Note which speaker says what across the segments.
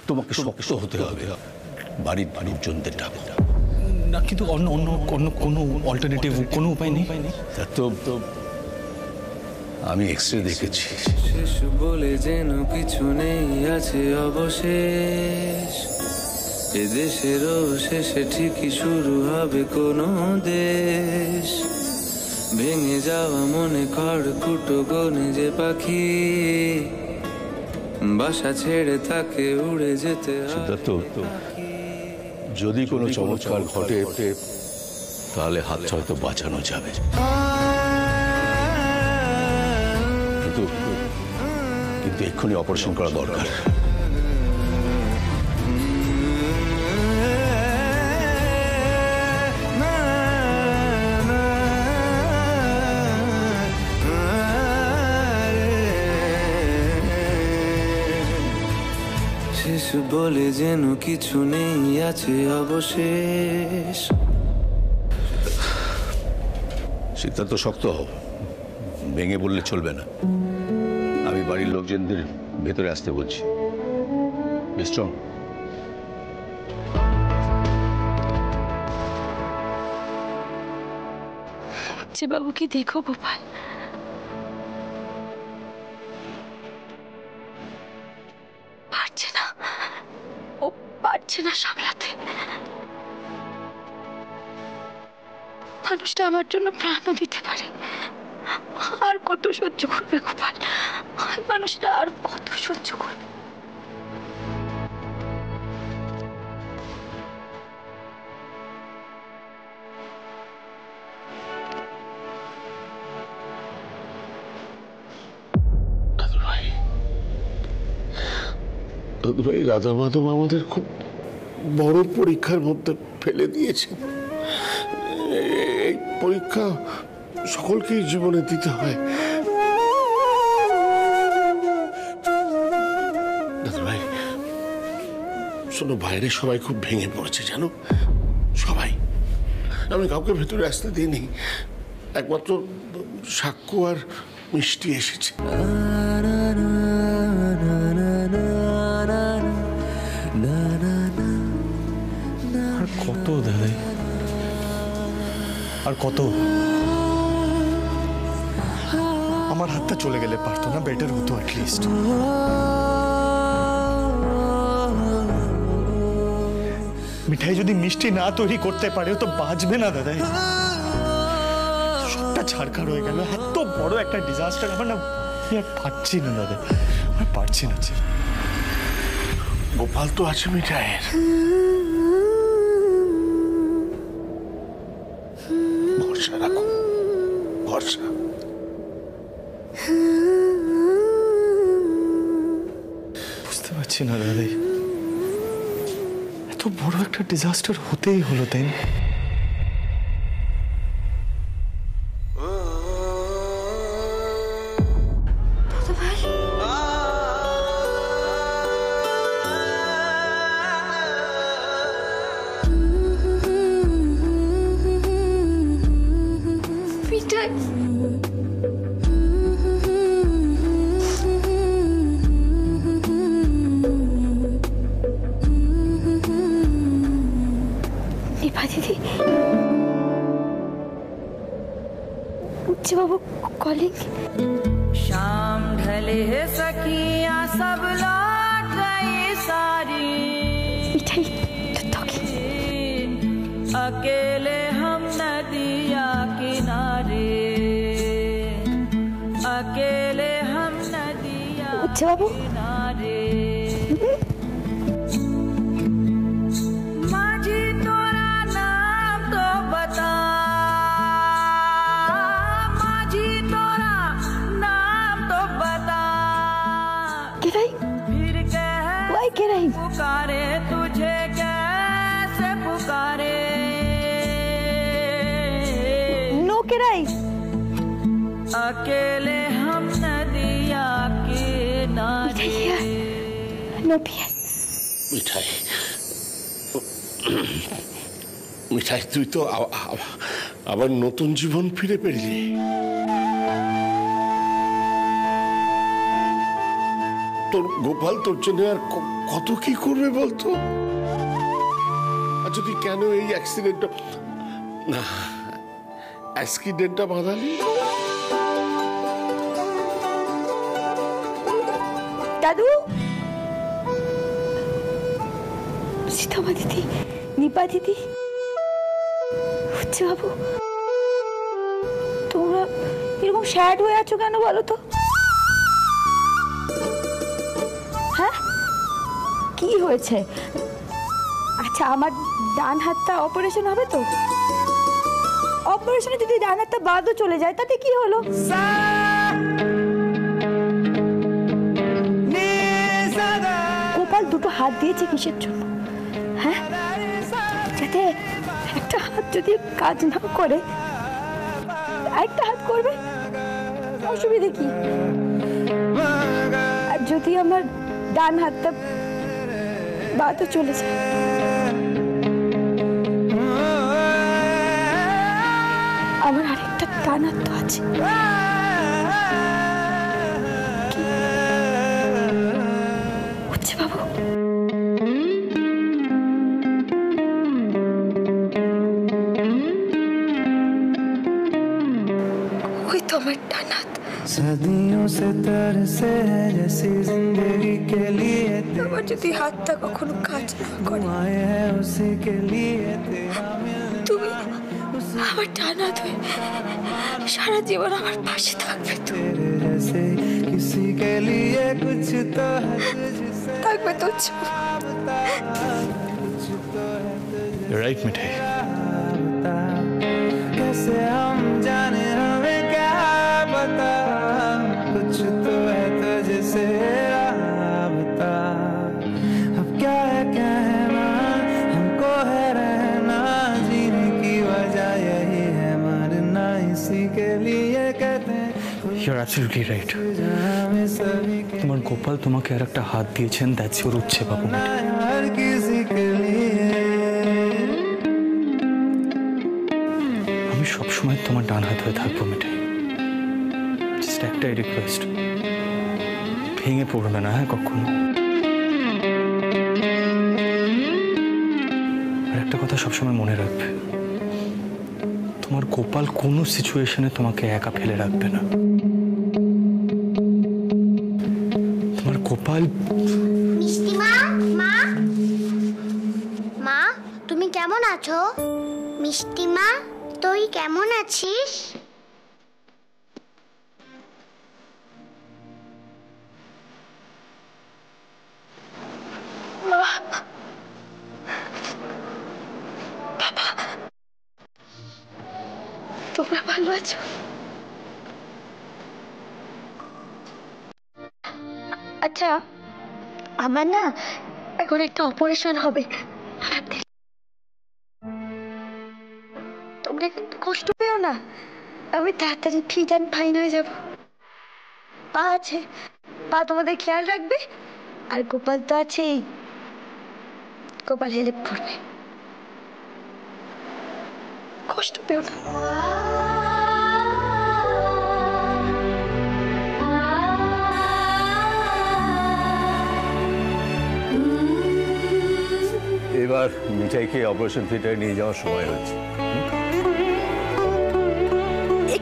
Speaker 1: তোমাকে শক্ত হতে হবে, বাড়ির লোকজনদের ডাকো।
Speaker 2: না কিন্তু অন্য অন্য অন্য কোনো অল্টারনেটিভ কোনো উপায় নেই?
Speaker 1: তো আমি এক্সরে দেখেছি।
Speaker 3: শেষ বলে যেন কিছু নেই আছে অবশেষ, এ দেশেরও শেষে ঠিকই শুরু হবে কোনো দেশ। ভেঙে যাওয়া মনে খড়কুটো গনে যে পাখি, বাসা ছেড়ে তাকে উড়ে যেতে
Speaker 1: সিদ্ধার্থ, যদি কোনো চমৎকার ঘটে তাহলে হাত হয়তো বাঁচানো যাবে, কিন্তু এক্ষুনি অপারেশন করা দরকার।
Speaker 3: শেষ বলে যেন কিছু নেই আছে অবশেষ।
Speaker 1: সিদ্ধার্থ, শক্ত হও, ভেঙে বললে চলবে না। আমি বাড়ির লোকজনদের ভেতরে আসতে বলছি। স্ট্রং।
Speaker 4: বাবুকে দেখো গোপাল, পারছে না, ও পারছে না সামলাতে। মানুষটা আমার জন্য প্রাণও দিতে পারে, আর কত সহ্য করবে গোপাল? মানুষটা আর কত সহ্য করবে?
Speaker 5: দাদুভাই, রাধা মাধব আমাদের খুব বড় পরীক্ষার মধ্যে ফেলে দিয়েছেন। এই পরীক্ষা সকলকেই জীবনে দিতে হয়। দাদুভাই শোনো, বাইরে সবাই খুব ভেঙে পড়েছে জানো, সবাই। আমি কাউকে ভেতরে আসতে দিইনি, একমাত্র সাক্ষ্য আর মিষ্টি এসেছে।
Speaker 2: আর কত দাদাই, আর কত? আমার হাতটা চলে গেলে পারতো না? বেটার হতো অ্যাটলিস্ট। মিঠাই যদি মিষ্টি না তৈরি করতে পারে তো বাঁচবে না দাদাই। সবটা ছাড়খাড় হয়ে গেল, এত বড় একটা ডিজাস্টার। আমার না, আর পারছি না দাদা, আর পারছি না।
Speaker 5: গোপাল তো আছে মিঠাইয়ের, ভরসা রাখো, ভরসা।
Speaker 2: বুঝতে পারছি না দাদাই, এত বড় একটা ডিজাস্টার হতেই হলো, তাই না?
Speaker 4: बाबू कॉलिंग।
Speaker 6: शाम ढले है सखियां सब लौट गई सारी,
Speaker 4: मिठाई
Speaker 6: अकेले हम नदिया किनारे, अकेले हम नदिया किनारे। माझी तोरा नाम तो बता, माझी तोरा नाम तो बता, फिर कह पुकारे तुझे कैसे पुकारे।
Speaker 4: नो किराई
Speaker 6: अकेले हम नदिया किनारे।
Speaker 4: नो पिया
Speaker 5: মিঠাই, মিঠাই তুই তো আবার নতুন জীবন ফিরে পেলি। তোর গোপাল তোর জন্য আর কত কি করবে বলতো। আর যদি কেন এই অ্যাক্সিডেন্টটা না অ্যাক্সিডেন্টটা বাঁধালি।
Speaker 4: দাদু, সীতামা দিদি, নিপা দিদি, হচ্ছে বাবু, তোমরা এরকম স্যাড হয়ে আছো কেন বলো তো? হ্যাঁ, কি হয়েছে? আচ্ছা, আমার ডান হাতটা অপারেশন হবে তো? অপারেশনে যদি ডান হাতটা বাদও চলে যায় তাতে কি হলো? গোপাল দুটো হাত দিয়েছে কিসের জন্য? হ্যাঁ, যাতে একটা হাত যদি কাজ না করে আরেকটা হাত করবে, অসুবিধা কি? আর যদি আমার ডান হাতটা বাদও চলে যায়, আমার আরেকটা ডান হাত তো আছে। হচ্ছে বাবু, ওই তো আমার ডান হাত।
Speaker 3: सदियों से तरसे है जैसी जिंदगी के लिए
Speaker 4: আমার যদি হাতটা কখনো কাজ না করে,
Speaker 3: आए हैं उसी के लिए तेरा
Speaker 4: তুমি আমার ডান হাত হয়ে সারা জীবন আমার পাশে থাকবে। তো
Speaker 3: तेरे जैसे किसी के लिए कुछ तो है तुझसे
Speaker 4: থাকবে তো।
Speaker 2: রাইট মিঠাই,
Speaker 3: बता कैसे हम जाने हमें क्या पता कुछ तो है तुझसे बता अब क्या है कहना हमको है रहना जीने की वजह यही है मरना इसी के लिए कहते हैं
Speaker 2: ইউ আর অ্যাবসলিউটলি রাইট।
Speaker 3: हमें सभी के
Speaker 2: তোমার গোপাল তোমাকে আর একটা হাত দিয়েছেন, দ্যাটস ইউর উচ্ছে বাবু।
Speaker 3: हर किसी के लिए
Speaker 2: আমি সবসময় তোমার ডান হাত হয়ে থাকবো মিঠাই। জাস্ট একটাই রিকোয়েস্ট, ভেঙে পড়বে না হ্যাঁ কখনো। আর একটা কথা সবসময় মনে রাখবে, তোমার গোপাল কোনো সিচুয়েশনে তোমাকে একা ফেলে রাখবে না। তোমার গোপাল
Speaker 7: মিষ্টিমা, মা, মা তুমি কেমন আছো? মিষ্টিমা, তুই কেমন আছিস?
Speaker 4: তোমরা ভালো আছো? আচ্ছা, আমার না এখন একটা অপারেশন হবে, তোমরা কিন্তু কষ্ট পেও না। আমি তাড়াতাড়ি ফিট অ্যান্ড ফাইন হয়ে যাব। পা আছে, পা তোমাদের খেয়াল রাখবে। আর গোপাল তো আছেই, গোপাল হেল্প করবে। কষ্ট পেও না।
Speaker 1: এবার মিঠাইকে অপারেশন থিয়েটারে নিয়ে যাওয়ার সময় হয়েছে।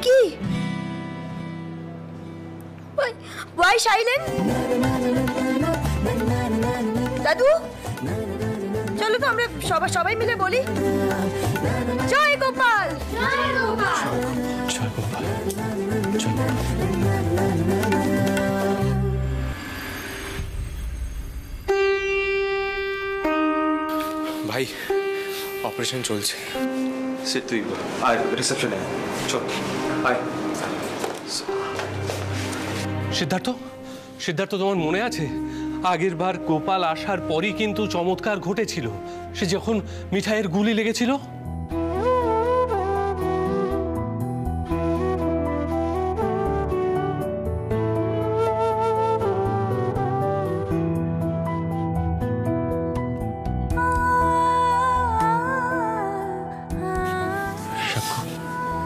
Speaker 4: কি? Why silent? দাদু, চলো তো আমরা সবাই মিলে বলি জয় গোপাল।
Speaker 2: জয় গোপাল, জয়।
Speaker 8: ভাই অপারেশন চলছে। সে তুই আয় রিসেপশনে চল আয়।
Speaker 9: সিদ্ধার্থ, সিদ্ধার্থ তোমার মনে আছে আগের বার গোপাল আসার পরই কিন্তু চমৎকার ঘটেছিল। সে যখন মিঠাইয়ের গুলি লেগেছিল।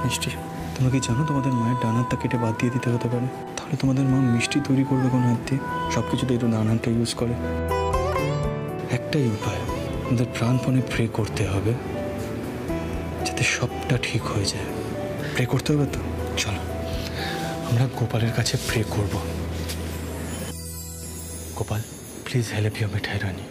Speaker 2: মিষ্টি, তোমরা কি জানো তোমাদের মায়ের ডান হাতটা কেটে বাদ দিয়ে দিতে হতে পারে? তাহলে তোমাদের মা মিষ্টি তৈরি করবে কোন হাত দিয়ে? সব কিছুতে একটু ডান হাতটা ইউজ করে। একটাই উপায়, আমাদের প্রাণপণে প্রে করতে হবে যাতে সবটা ঠিক হয়ে যায়। প্রে করতে হবে তো, চলো আমরা গোপালের কাছে প্রে করব। গোপাল, প্লিজ হেল্প ইউ মিঠাই রানী।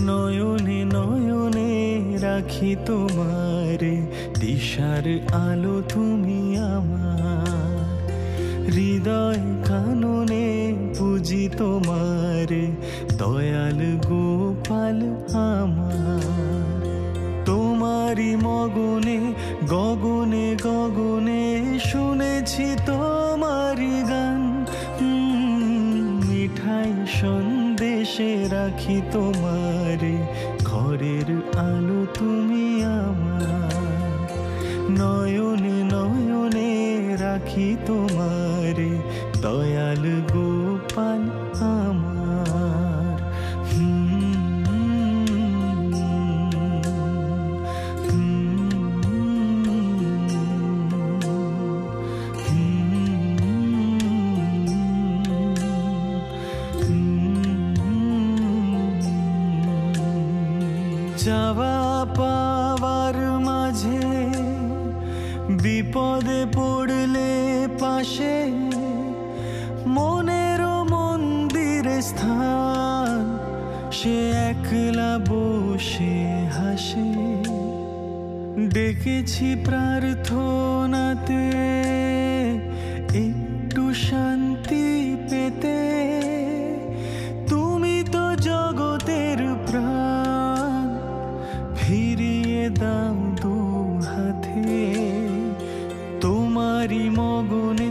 Speaker 3: নয়নে নয়নে রাখি তোমার, দিশার আলো তুমি আমার, হৃদয় কাননে পুজি তোমার, দয়াল গোপাল আমার। তোমারি মগনে গগনে গগনে শুনেছি তোমারি গান, মিঠাই সন্দেশে রাখি তোমার, ঘরের আলো তুমি আমার। নয়নে নয়নে রাখি তোমার, দয়াল গোপাল আমার। যাওয়া পাওয়ার মাঝে বিপদে পড়লে পাশে, মনের মন্দিরে স্থান সে একলা বসে হাসে। ডেকেছি প্রার্থনাতে একটু শান্তি পেতে, তুমি তো জগতের প্রাণ, ফিরিয়ে দাও দু হাতে। তোমারি মগনে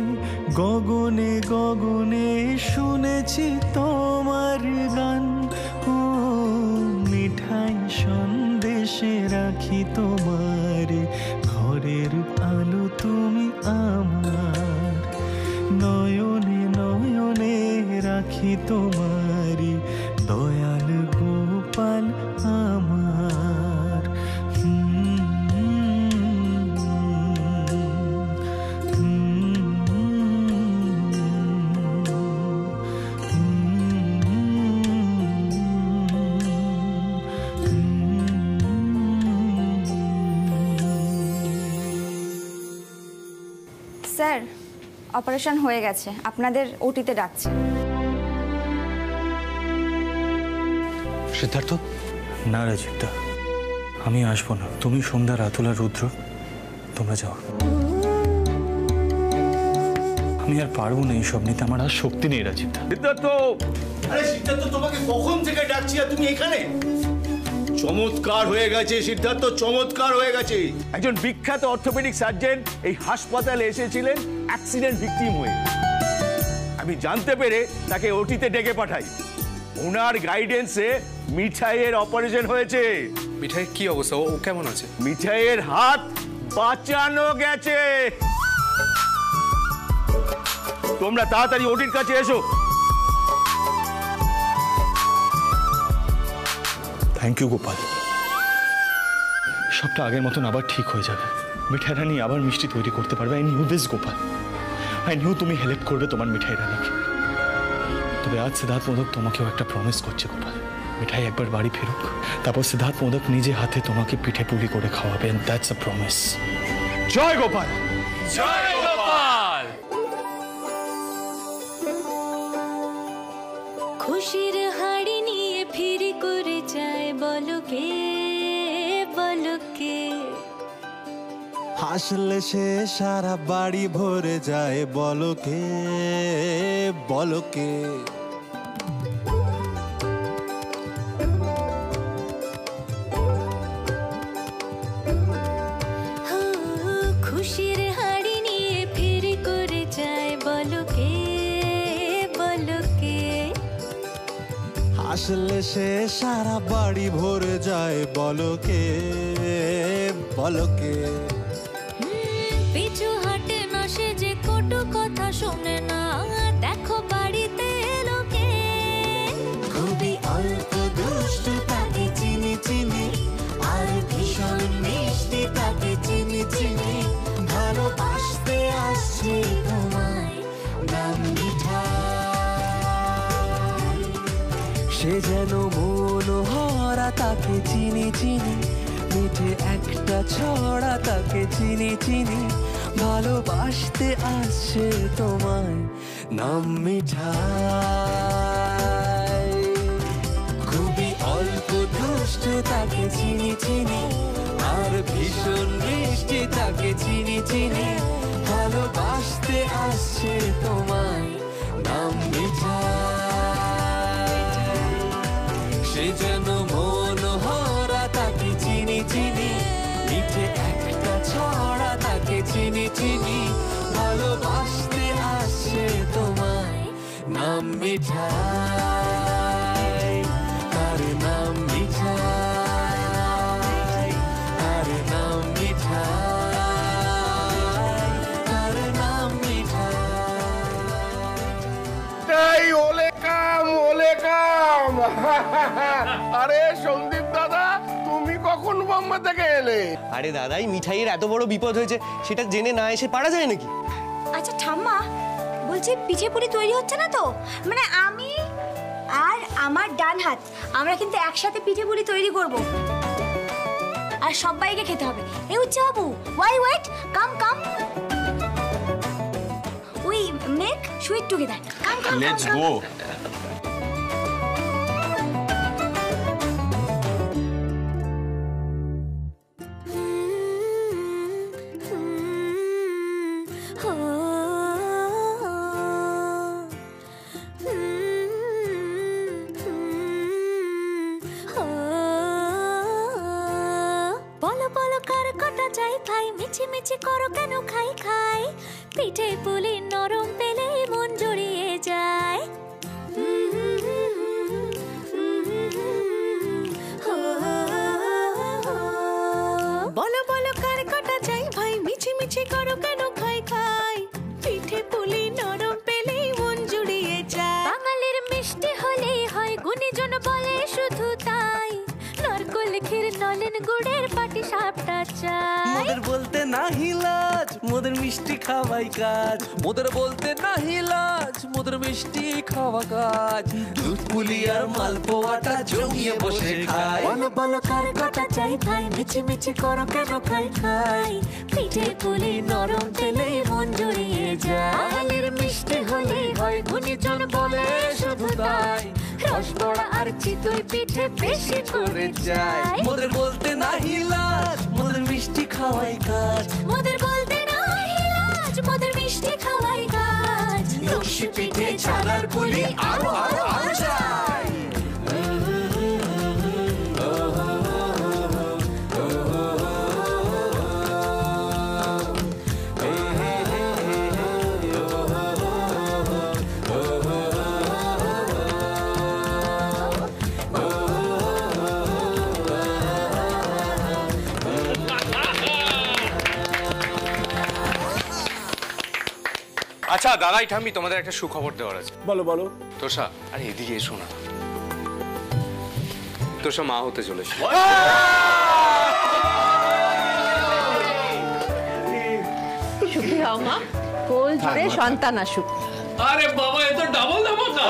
Speaker 3: গগনে গগনে শুনেছি তোমার গান, ও মিঠাই সন্দেশে রাখি তোমার, ঘরের আলো তুমি আমার। নয়নে নয়নে রাখি তোমার, দয়াল গোপাল আমার।
Speaker 10: স্যার, অপারেশন হয়ে গেছে, আপনাদের ওটিতে ডাকছে।
Speaker 2: সিদ্ধার্থ, না রাজীবদা, আমি আসবো না। তুমি, সন্ধ্যা, রাতুল আর রুদ্র তোমরা যাও। আমি আর পারবো না এইসব নিতে, আমার আর শক্তি নেই রাজীবদা।
Speaker 1: সিদ্ধার্থ! আরে সিদ্ধার্থ, তোমাকে কখন থেকে ডাকছি আর তুমি এখানে? চমৎকার হয়ে গেছে সিদ্ধার্থ, চমৎকার হয়ে গেছে। একজন বিখ্যাত অর্থোপেডিক সার্জন এই হাসপাতালে এসেছিলেন অ্যাক্সিডেন্ট ভিকটিম হয়ে। আমি জানতে পেরে তাকে ওটিতে ডেকে পাঠাই। ওনার গাইডেন্সে মিঠাইয়ের অপারেশন হয়েছে।
Speaker 8: মিঠাইয়ের কি অবস্থা? ও কেমন আছে?
Speaker 1: মিঠাইয়ের হাত বাঁচানো গেছে। তোমরা তাড়াতাড়ি ওটির কাছে এসো।
Speaker 2: থ্যাংক ইউ গোপাল, সবটা আগের মতন আবার ঠিক হয়ে যাবে। মিঠাই রানী আবার মিষ্টি তৈরি করতে পারবে। I knew this Gopal, I knew তুমি হেল্প করবে তোমার মিঠাই রানীকে। তবে আজ সিদ্ধার্থ মোদক তোমাকেও একটা প্রমিস করছে গোপাল। মিঠাই একবার বাড়ি ফেরুক, তারপর সিদ্ধার্থ মোদক নিজে হাতে তোমাকে পিঠে পুলি করে খাওয়াবেন। That's a promise. জয় গোপাল!
Speaker 9: জয় গোপাল!
Speaker 6: খুশির হাড়ি নিয়ে ফিরি করে যায় বলকে বলকে,
Speaker 3: হাসলে সে সারা বাড়ি ভরে যায় বলকে বলকে।
Speaker 6: খুশির হাড়ি নিয়ে ফিরি করে যায় বলকে বলকে,
Speaker 3: হাসলে সে সারা বাড়ি ভরে যায় বলকে বলকে।
Speaker 6: পিছু হাটে না সে যে কটু কথা শোনে না, দেখো বাড়িতে লোকে।
Speaker 3: সে যেন মনোহরা, তাকে চিনি চিনি, মিঠে একটা ছড়া, তাকে চিনি চিনি, ভালোবাসতে আসছে তোমায়, নাম মিঠাই। খুবই অল্প দুষ্ট, তাকে চিনি চিনি, আর ভীষণ মিষ্টি, তাকে চিনি চিনি, ভালোবাসতে আসছে তোমায়, নাম মিঠাই। সে যেন মনোহরা, তাকে চিনি চিনি, মিঠে একটা ছড়া, তাকে চিনি চিনি, ভালোবাসতে আসছে তোমায়, নাম মিঠাই। তার নাম মিঠাই, তার নাম মিঠাই, তার নাম মিঠাই।
Speaker 5: ওলে কাম আরে সন্দীপ দাদা, তুমি কখন বোম্বে থেকে এলে?
Speaker 11: আরে দাদাই, মিঠাইয়ের এত বড় বিপদ হয়েছে, সেটা জেনে না এসে পারা যায় নাকি?
Speaker 4: আচ্ছা ঠাম্মা, বলছি পিঠে পুলি তৈরি হচ্ছে না তো? মানে আমি আর আমার ডান হাত, আমরা কিন্তু একসাথে পিঠে পুলি তৈরি করব, আর সবাইকে খেতে হবে। এই উচ্চ বাবু, why wait, come come, we make sweet together, come come,
Speaker 1: let's go.
Speaker 6: মিছি করো কেন খাই খাই, পিঠে পুলি নরম পেলে মন জড়িয়ে যায়। বলো বলো কার কাটা চাই ভাই, মিছি মিছি করো কেন খাই খাই, পিঠে পুলি নরম পেলে মন জড়িয়ে যায়। বাঙালির মিষ্টি হলেই হয়, গুণীজন বলে শুধু তাই, নারকোল ক্ষীর নলেন গুড়ের পাটি সাপটা চাই।
Speaker 3: মোদের বলতে নাহি লাজ, মোদের মিষ্টি খাওয়াই কাজ, মোদের বলতে নাহি লাজ, মোদের মিষ্টি খাওয়া কাজ, দুধ পুলি আর মালপোয়াটা জমিয়ে বসে খাই।
Speaker 6: বলো বলো কার কাটা চাই ভাই, মিছি মিছি করো কেন খাই খাই, পিঠে পুলি নরম পেলে মন জড়িয়ে যায়। বাঙালির মিষ্টি হলেই হয়, গুণীজন বলে শুধু তাই, রসবড়া আর চিতই পিঠে বেশি করে যায়।
Speaker 3: মোদের বলতে নাহি লাজ, মোদের মিষ্টি খাওয়াই কাজ,
Speaker 6: মোদের বলতে নাহি লাজ, মোদের মিষ্টি খাওয়াই কাজ।
Speaker 3: লক্ষ্মী পিঠে ছানার পুলি আরো আরো আরো চাই।
Speaker 8: আচ্ছা দাদাই ঠাম্মি, তোমাদের একটা সুখবর দেওয়ার আছে।
Speaker 5: বলো বলো।
Speaker 8: তোষা, আরে এদিকে এসো না। তোষা মা হতে চলেছে।
Speaker 12: সুখী হও মা, কোল জুড়ে সন্তান আসুক।
Speaker 9: আরে বাবা, এ তো ডাবল ধামাকা।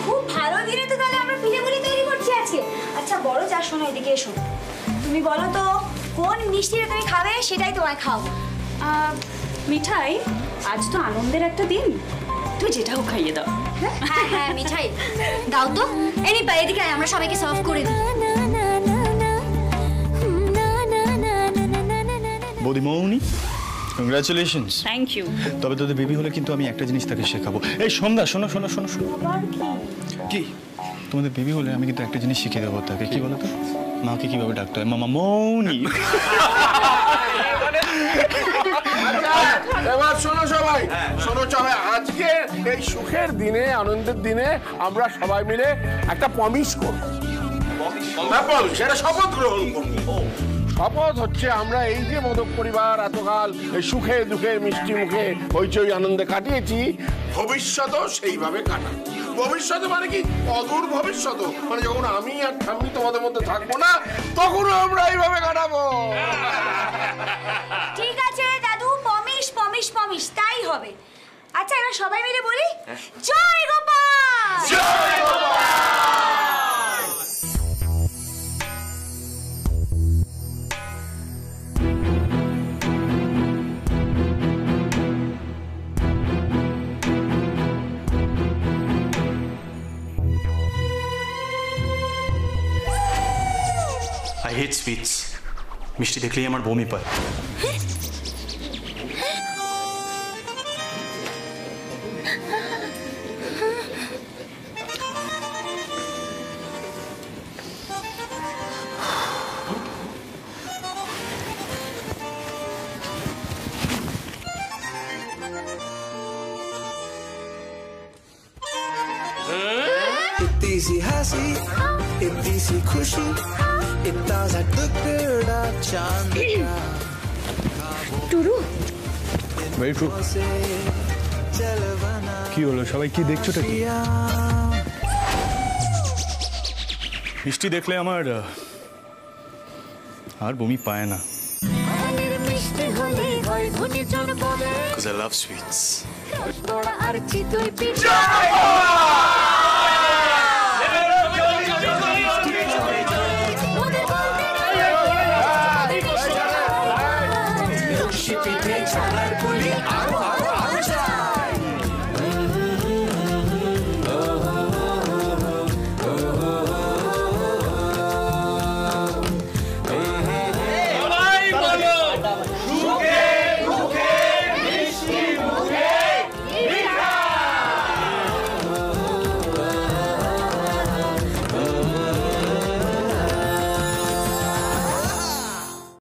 Speaker 4: খুব ভালো দিনে তো তাহলে আমরা পিঠে পুলি তৈরি করছি আজকে। আচ্ছা বড় যা, শোনো এদিকে এসো, তুমি বলো তো কোন মিষ্টিটা তুমি খাবে, সেটাই তোমায় খাও।
Speaker 10: মিঠাই, আজ তো আনন্দের একটা দিন, তুই যেটাও খাইয়ে দাও।
Speaker 4: হ্যাঁ হ্যাঁ মিঠাই দাও তো। এনিপা এদিকে আয়, আমরা সবাইকে সার্ভ করে দিই।
Speaker 2: বৌদি মৌনি, কংগ্রাচুলেশনস।
Speaker 10: Thank you.
Speaker 2: তবে তোদের বেবি হলে কিন্তু আমি একটা জিনিস তাকে শেখাবো। এই সন্ধ্যা, শোনো শোনো শোনো শোনো। কি? তোমাদের বেবি হলে আমি কিন্তু একটা জিনিস শিখিয়ে দেবো তাকে। কি বলো তো? মাকে কিভাবে ডাকতে হয়, মামা মৌনি।
Speaker 5: এবার শোনো সবাই, শোনো সবাই, আজকে এই সুখের দিনে, আনন্দের দিনে আমরা সবাই মিলে একটা প্রমিস করবো। সেটা শপথ গ্রহণ করবো। শপথ হচ্ছে আমরা এই যে মোদক পরিবার এতকাল এই সুখে দুঃখে মিষ্টি মুখে হইচই আনন্দে কাটিয়েছি, ভবিষ্যতেও সেইভাবে কাটাবো। ভবিষ্যতে মানে কি? অদূর ভবিষ্যৎ, মানে যখন আমি আর ঠাম্মি তোমাদের মধ্যে থাকবো না, তখনও আমরা এইভাবে কাটাবো।
Speaker 4: ঠিক আছে দাদু, পমিশ পমিশ পমিশ, তাই হবে। আচ্ছা এবার সবাই মিলে বলি জয় গোপাল।
Speaker 1: জয় গোপাল।
Speaker 2: I hate sweets. মিষ্টি দেখলেই আমার বমি পায়।
Speaker 3: इतनी सी हंसी इतनी सी खुशी इतना सा टुकड़ा चांद का
Speaker 4: টুরু
Speaker 3: चल बना
Speaker 2: কি হলো সবাই কি দেখছোটা কি? মিষ্টি দেখলে আমার আর বমি পায় না।
Speaker 6: মিষ্টি হলে হয় ঘূর্ণিঝড় বলে
Speaker 2: Because I love sweets.
Speaker 6: তোরা আর চিতই পিঠে
Speaker 1: জয় গোপাল।